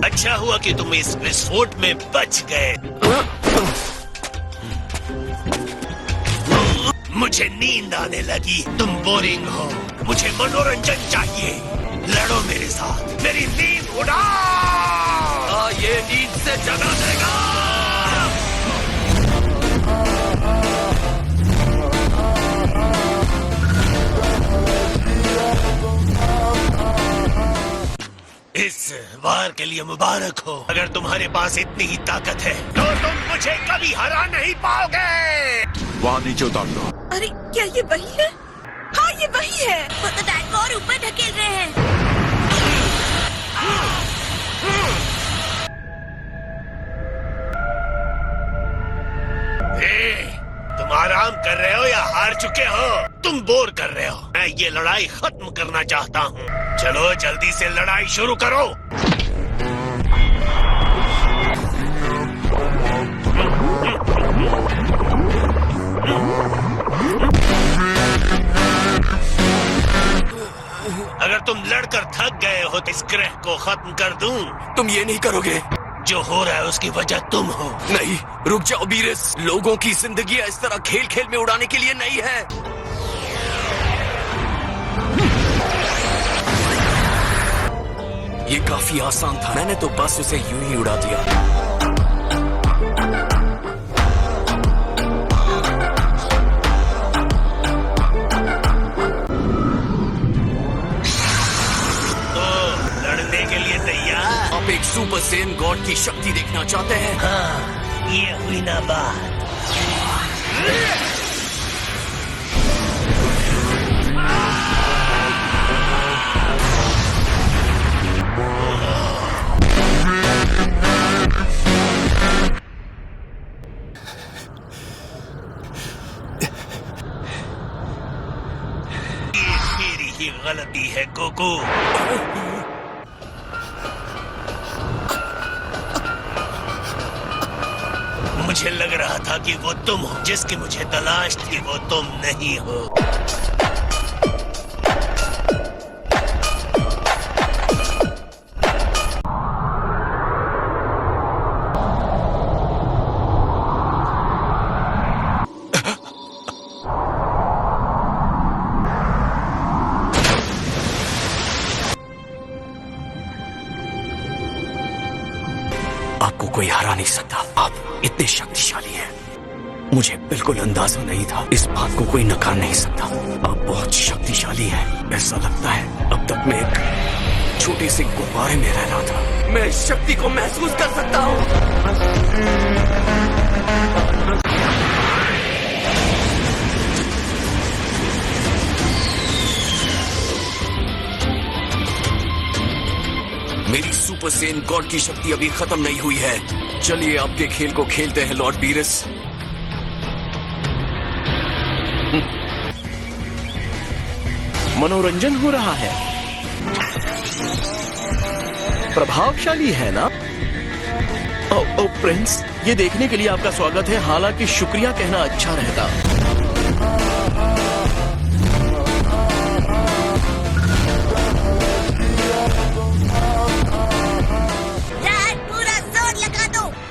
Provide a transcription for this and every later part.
अच्छा हुआ कि तुम इस विस्फोट में बच गए। मुझे नींद आने लगी। तुम बोरिंग हो, मुझे मनोरंजन चाहिए। लड़ो मेरे साथ, मेरी नींद उड़ा। ये नींद से जगा देगा। इस वार के लिए मुबारक हो। अगर तुम्हारे पास इतनी ही ताकत है तो तुम मुझे कभी हरा नहीं पाओगे। वहाँ नीचे उतार दो। अरे क्या ये वही है? हाँ ये वही है। वो तो टैंक को और ऊपर ढकेल रहे हैं। तुम आराम कर रहे हो या हार चुके हो? तुम बोर कर रहे हो। मैं ये लड़ाई खत्म करना चाहता हूँ। चलो जल्दी से लड़ाई शुरू करो। अगर तुम लड़कर थक गए हो तो इस ग्रह को खत्म कर दूं। तुम ये नहीं करोगे। जो हो रहा है उसकी वजह तुम हो। नहीं, रुक जाओ बीरस। लोगों की जिंदगी इस तरह खेल खेल में उड़ाने के लिए नहीं है। ये काफी आसान था। मैंने तो बस उसे यूं ही उड़ा दिया। आप एक सुपर सेन गॉड की शक्ति देखना चाहते हैं? हाँ, ये हुई ना बात। ये मेरी ही गलती है गोकू। मुझे लग रहा था कि वो तुम हो। जिसकी मुझे तलाश थी वो तुम नहीं हो। आपको कोई हरा नहीं सकता। आप इतने शक्तिशाली हैं। मुझे बिल्कुल अंदाजा नहीं था। इस बात को कोई नकार नहीं सकता। आप बहुत शक्तिशाली हैं। ऐसा लगता है अब तक मैं एक छोटे से गुब्बारे में रह रहा था। मैं इस शक्ति को महसूस कर सकता हूँ। मेरी सुपर सेन गॉड की शक्ति अभी खत्म नहीं हुई है। चलिए आपके खेल को खेलते हैं लॉर्ड बीरस। मनोरंजन हो रहा है। प्रभावशाली है ना? ओ प्रिंस, ये देखने के लिए आपका स्वागत है। हालांकि शुक्रिया कहना अच्छा रहता।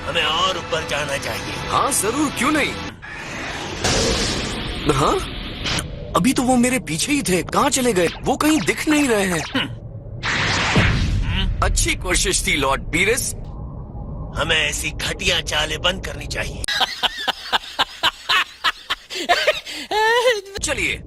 हमें और ऊपर जाना चाहिए। हाँ जरूर, क्यों नहीं। हाँ, अभी तो वो मेरे पीछे ही थे। कहाँ चले गए? वो कहीं दिख नहीं रहे हैं। अच्छी कोशिश थी लॉर्ड बीरस। हमें ऐसी घटिया चालें बंद करनी चाहिए। चलिए।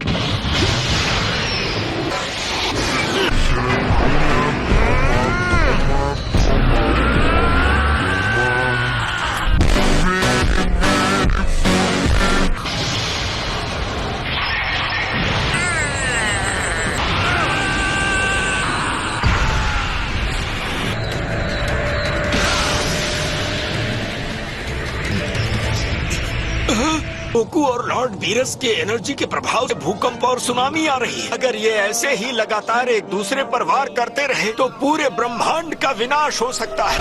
गोकू और लॉर्ड बीरस के एनर्जी के प्रभाव से भूकंप और सुनामी आ रही है। अगर ये ऐसे ही लगातार एक दूसरे पर वार करते रहे तो पूरे ब्रह्मांड का विनाश हो सकता है।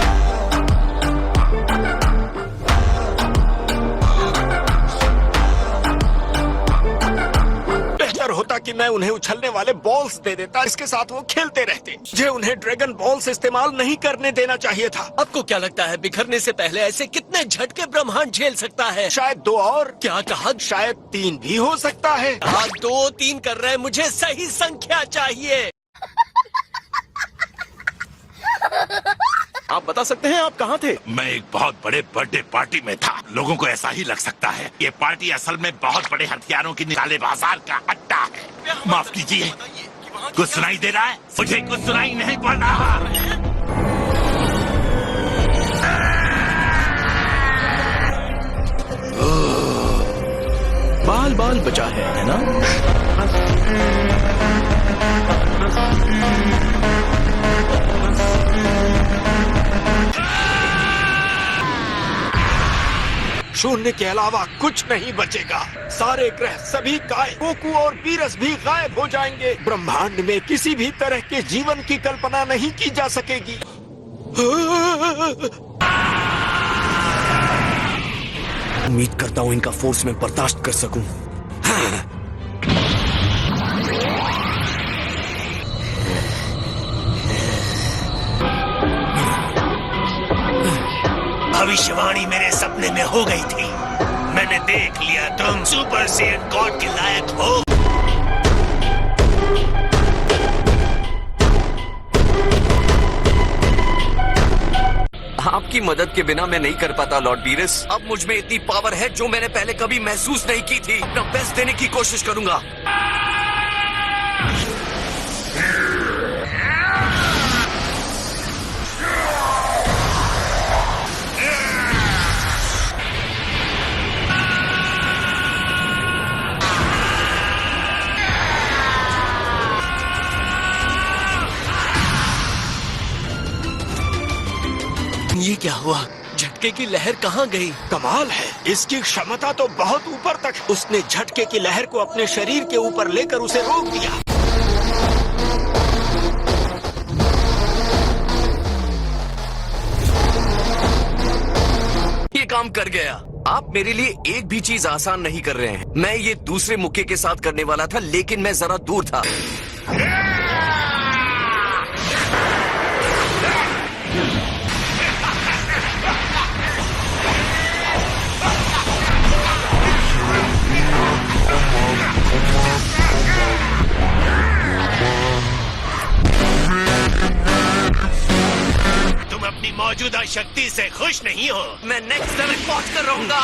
बेहतर होता होता कि मैं उन्हें उछलने वाले बॉल्स दे देता, इसके साथ वो खेलते रहते। मुझे उन्हें ड्रैगन बॉल्स इस्तेमाल नहीं करने देना चाहिए था। आपको क्या लगता है बिखरने से पहले ऐसे कितने झटके ब्रह्मांड झेल सकता है? शायद 2 और, क्या कहा? शायद 3 भी हो सकता है। आप 2-3 कर रहे हैं, मुझे सही संख्या चाहिए। आप बता सकते हैं आप कहाँ थे? मैं एक बहुत बड़े बर्थडे पार्टी में था। लोगों को ऐसा ही लग सकता है ये पार्टी असल में बहुत बड़े हथियारों की निकाले बाजार का अड्डा है। माफ कीजिए, कुछ सुनाई दे रहा है? मुझे कुछ सुनाई नहीं पड़ रहा। बाल बाल बचा है ना? शून्य के अलावा कुछ नहीं बचेगा। सारे ग्रह, सभी काय, गोकू और बीरस भी गायब हो जाएंगे। ब्रह्मांड में किसी भी तरह के जीवन की कल्पना नहीं की जा सकेगी। उम्मीद करता हूँ इनका फोर्स में बर्दाश्त कर सकूं। भविष्यवाणी मेरे सपने में हो गई थी। मैंने देख लिया, तुम सुपर सेन गॉड के लायक हो। आपकी मदद के बिना मैं नहीं कर पाता लॉर्ड बीरस। अब मुझ में इतनी पावर है जो मैंने पहले कभी महसूस नहीं की थी। अपना बेस्ट देने की कोशिश करूंगा। ये क्या हुआ? झटके की लहर कहाँ गई? कमाल है, इसकी क्षमता तो बहुत ऊपर तक। उसने झटके की लहर को अपने शरीर के ऊपर लेकर उसे रोक दिया। ये काम कर गया। आप मेरे लिए एक भी चीज आसान नहीं कर रहे हैं। मैं ये दूसरे मुक्के के साथ करने वाला था, लेकिन मैं जरा दूर था। तुम अपनी मौजूदा शक्ति से खुश नहीं हो। मैं नेक्स्ट लेवल पहुंच कर रहूंगा।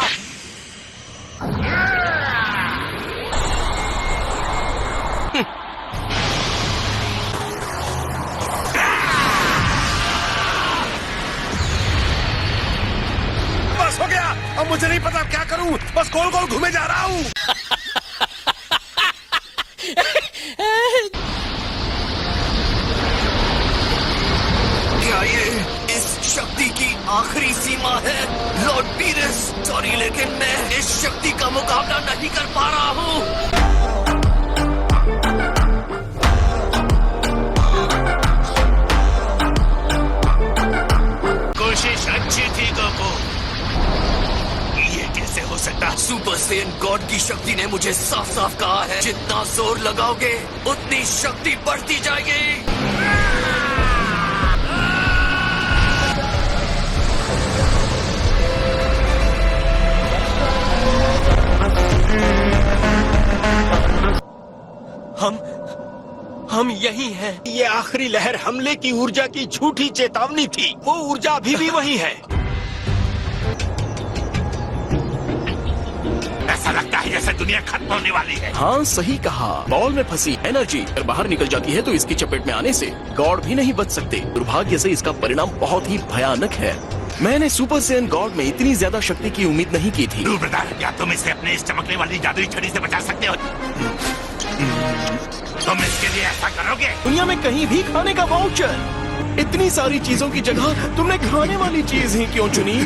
बस हो गया, अब मुझे नहीं पता क्या करूं। बस गोल गोल घूमे जा रहा हूं। क्या ये इस शक्ति की आखिरी सीमा है? लॉर्ड बीरस, सॉरी लेकिन मैं इस शक्ति का मुकाबला नहीं कर पा रहा हूँ। कोशिश अच्छी थी गोकू। ये कैसे हो सकता? सुपर सेन गॉड की शक्ति ने मुझे साफ साफ कहा है, जितना जोर लगाओगे उतनी शक्ति बढ़ती जाएगी। हम यही हैं। ये आखिरी लहर हमले की ऊर्जा की झूठी चेतावनी थी। वो ऊर्जा अभी भी वही है। ऐसा लगता है जैसे दुनिया खत्म होने वाली है। हाँ सही कहा। बॉल में फंसी एनर्जी अगर बाहर निकल जाती है तो इसकी चपेट में आने से गॉड भी नहीं बच सकते। दुर्भाग्य से इसका परिणाम बहुत ही भयानक है। मैंने सुपर सेन गॉड में इतनी ज्यादा शक्ति की उम्मीद नहीं की थी। दूर ब्रदर, क्या तुम इसे अपने इस चमकने वाली जादुई छड़ी से बचा सकते हो? तुम इसके लिए ऐसा करोगे? दुनिया में कहीं भी खाने का वाउचर। इतनी सारी चीजों की जगह तुमने खाने वाली चीज ही क्यों चुनी?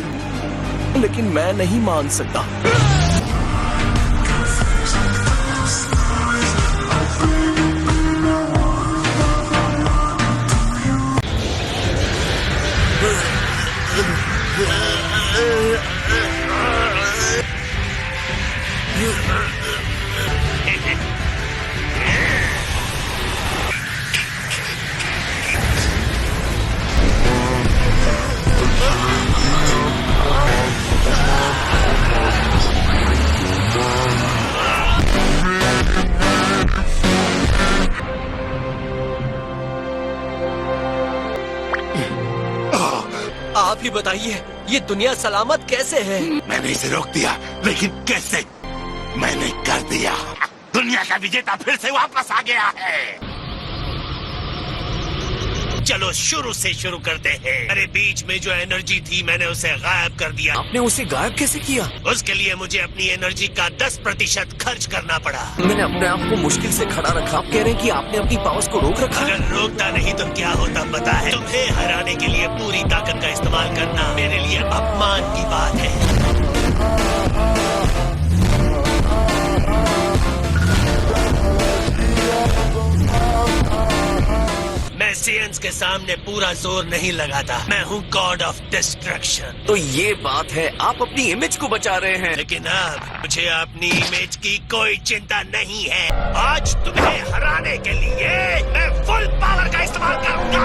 लेकिन मैं नहीं मान सकता। आप ही बताइए, ये दुनिया सलामत कैसे है? मैंने इसे रोक दिया, लेकिन कैसे? मैंने कर दिया। दुनिया का विजेता फिर से वापस आ गया है। चलो शुरू से शुरू करते हैं। अरे बीच में जो एनर्जी थी मैंने उसे गायब कर दिया। आपने उसे गायब कैसे किया? उसके लिए मुझे अपनी एनर्जी का 10% खर्च करना पड़ा। मैंने अपने आप को मुश्किल से खड़ा रखा। आप कह रहे हैं कि आपने अपनी पावर्स को रोक रखा? अगर रोकता नहीं तो क्या होता पता है? तुम्हें हराने के लिए पूरी ताकत का इस्तेमाल करना मेरे लिए अपमान की बात है। मैं सियंस के सामने पूरा जोर नहीं लगाता। मैं हूँ गॉड ऑफ डिस्ट्रक्शन। तो ये बात है, आप अपनी इमेज को बचा रहे हैं। लेकिन अब मुझे अपनी इमेज की कोई चिंता नहीं है। आज तुम्हें हराने के लिए मैं फुल पावर का इस्तेमाल करूंगा।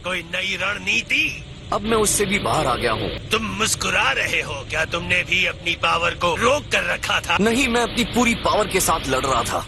कोई नई रणनीति? अब मैं उससे भी बाहर आ गया हूँ। तुम मुस्कुरा रहे हो क्या? तुमने भी अपनी पावर को रोक कर रखा था। नहीं, मैं अपनी पूरी पावर के साथ लड़ रहा था।